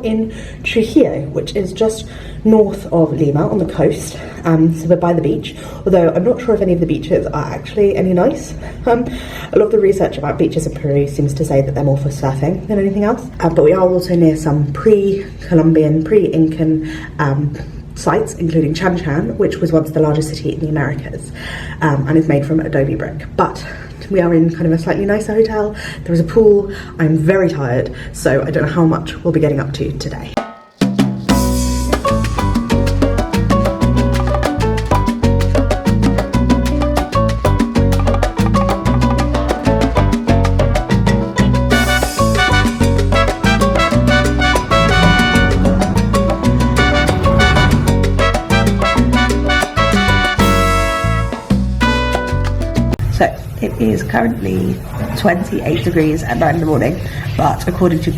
in Trujillo, which is just north of Lima on the coast. So we're by the beach, although I'm not sure if any of the beaches are actually any nice. A lot of the research about beaches in Peru seems to say that they're more for surfing than anything else. But we are also near some pre-Columbian, pre-Incan sites, including Chan Chan, which was once the largest city in the Americas, and is made from adobe brick. But we are in kind of a slightly nicer hotel. There is a pool. I'm very tired, so I don't know how much we'll be getting up to today. So it is currently 28 degrees at 9 in the morning, but according to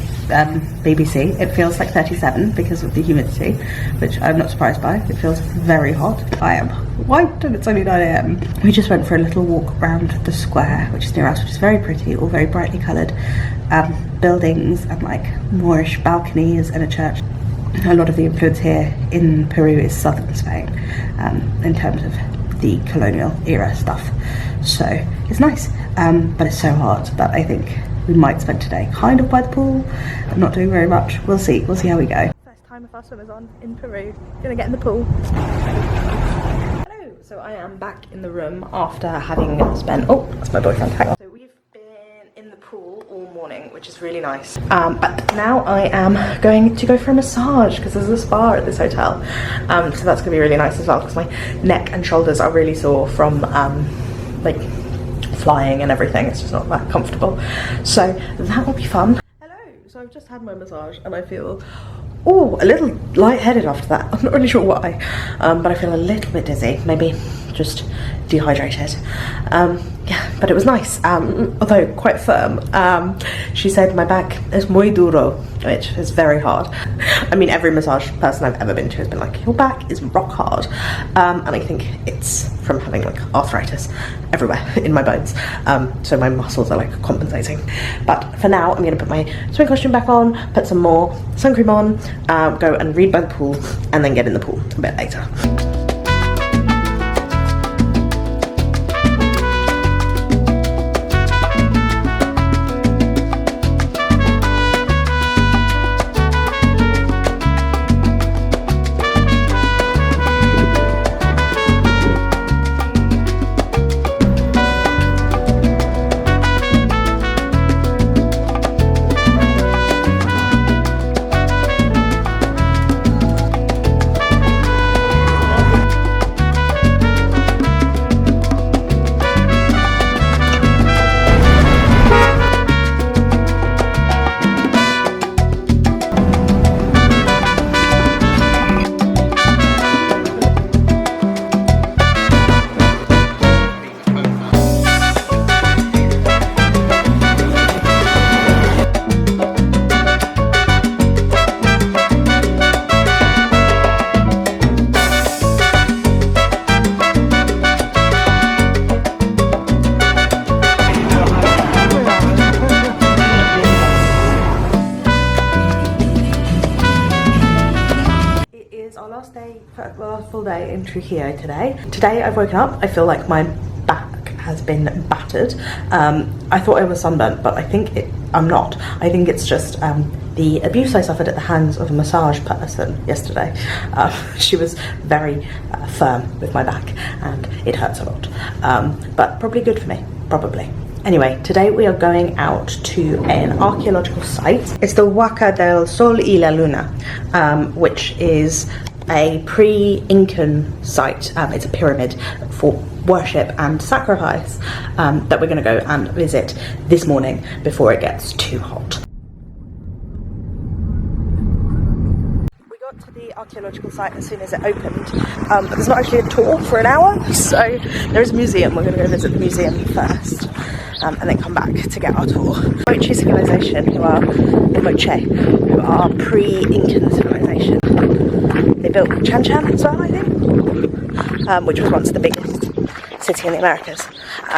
BBC, it feels like 37 because of the humidity, which I'm not surprised by. It feels very hot. I am wiped and it's only 9 AM. We just went for a little walk around the square, which is near us, which is very pretty, all very brightly coloured buildings and like Moorish balconies and a church. A lot of the influence here in Peru is southern Spain in terms of the colonial era stuff. So it's nice, but it's so hot that I think we might spend today kind of by the pool and not doing very much. We'll see how we go. First time with our swimmers on in Peru. Gonna get in the pool. Hello, so I am back in the room after having spent, oh, that's my boyfriend, hang on. So we've been in the pool all morning, which is really nice. But now I am going to go for a massage because there's a spa at this hotel. So that's gonna be really nice as well because my neck and shoulders are really sore from like flying and everything. It's just not that comfortable, so that will be fun. Hello, so I've just had my massage and I feel a little lightheaded after that. I'm not really sure why, but I feel a little bit dizzy, maybe just dehydrated. Yeah, but it was nice, although quite firm. She said my back is muy duro, which is very hard. I mean, every massage person I've ever been to has been like, your back is rock hard, and I think it's from having like arthritis everywhere in my bones, so my muscles are like compensating. But for now, I'm gonna put my swim costume back on, put some more sun cream on, go and read by the pool, and then get in the pool a bit later. Full day in Trujillo today. Today I've woken up, I feel like my back has been battered. I thought I was sunburnt, but I think I'm not. I think it's just the abuse I suffered at the hands of a massage person yesterday. She was very firm with my back and it hurts a lot, but probably good for me, probably. Anyway, today we are going out to an archaeological site. It's the Huaca del Sol y la Luna, which is a pre-Incan site. It's a pyramid for worship and sacrifice that we're going to go and visit this morning before it gets too hot. We got to the archaeological site as soon as it opened, but there's not actually a tour for an hour, so there is a museum. We're going to go visit the museum first, and then come back to get our tour. Moche civilization, who are pre-Incan civilization. They built Chan Chan as well, I think, which was once the biggest city in the Americas.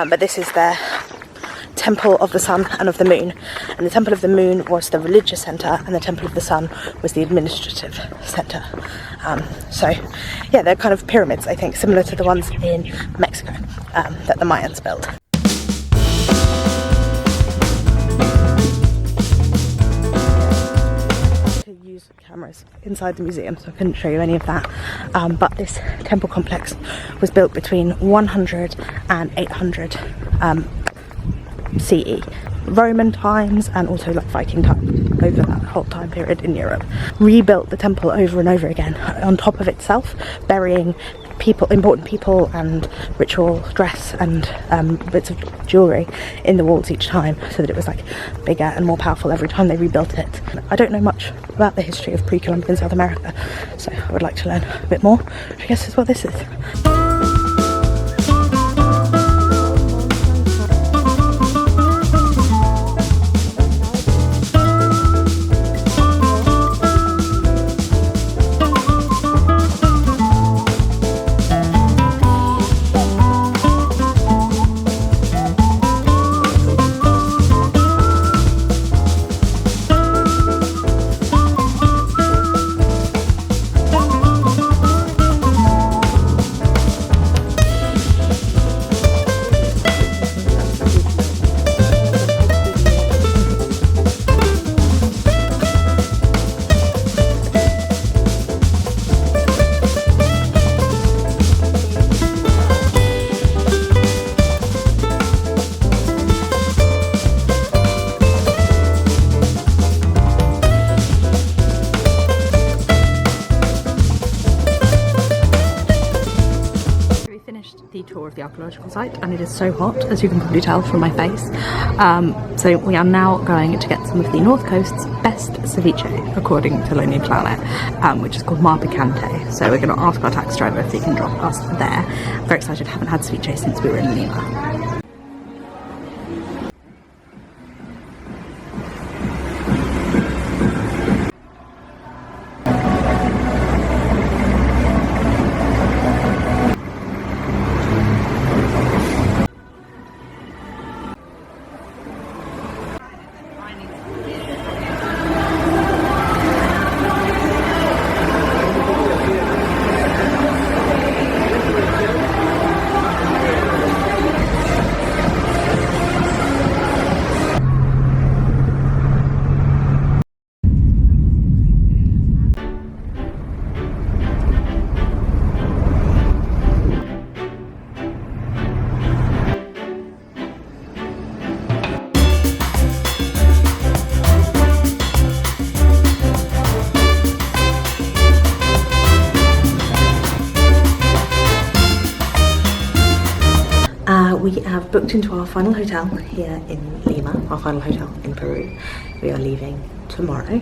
But this is their Temple of the Sun and of the Moon. And the Temple of the Moon was the religious centre, and the Temple of the Sun was the administrative centre. So yeah, they're kind of pyramids, I think, similar to the ones in Mexico that the Mayans built. Use cameras inside the museum, so I couldn't show you any of that, but this temple complex was built between 100 and 800 CE, Roman times and also like Viking times, over that whole time period in Europe. Rebuilt the temple over and over again on top of itself, burying people, important people and ritual dress and bits of jewellery in the walls each time, so that it was like bigger and more powerful every time they rebuilt it. I don't know much about the history of pre-Columbian South America, so I would like to learn a bit more, which I guess is what this is. Tour of the archaeological site, and it is so hot, as you can probably tell from my face. So we are now going to get some of the North Coast's best ceviche, according to Lonely Planet, which is called Mar Picante. So we're going to ask our taxi driver if he can drop us there. I'm very excited, haven't had ceviche since we were in Lima. We have booked into our final hotel here in Lima, our final hotel in Peru. We are leaving tomorrow,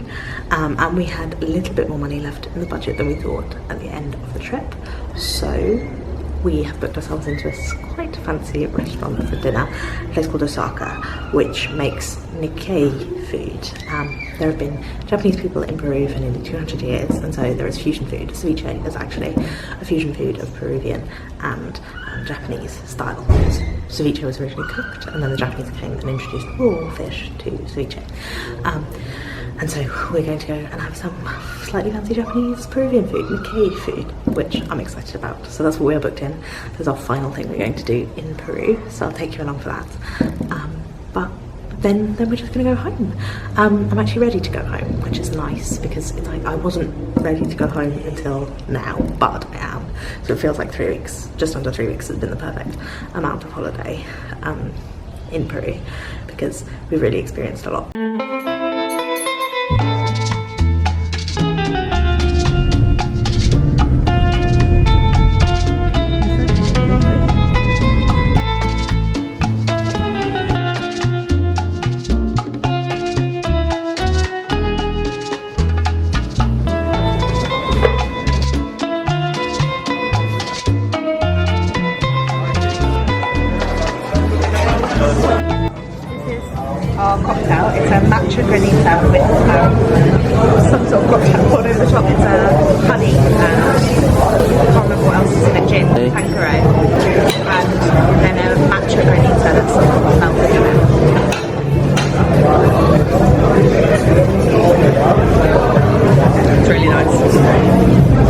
and we had a little bit more money left in the budget than we thought at the end of the trip, so we have booked ourselves into a quite fancy restaurant for dinner, a place called Osaka, which makes Nikkei food. There have been Japanese people in Peru for nearly 200 years, and so there is fusion food. Ceviche is actually a fusion food of Peruvian and Japanese style. Ceviche was originally cooked, and then the Japanese came and introduced raw fish to ceviche. And so we're going to go and have some slightly fancy Japanese Peruvian food, Nikkei food, which I'm excited about. So that's what we're booked in. That's our final thing we're going to do in Peru, so I'll take you along for that. But then we're just going to go home. I'm actually ready to go home, which is nice, because it's like I wasn't ready to go home until now, but I am. So it feels like 3 weeks, just under 3 weeks has been the perfect amount of holiday in Peru, because we've really experienced a lot. Our cocktail, it's a matcha Sorry.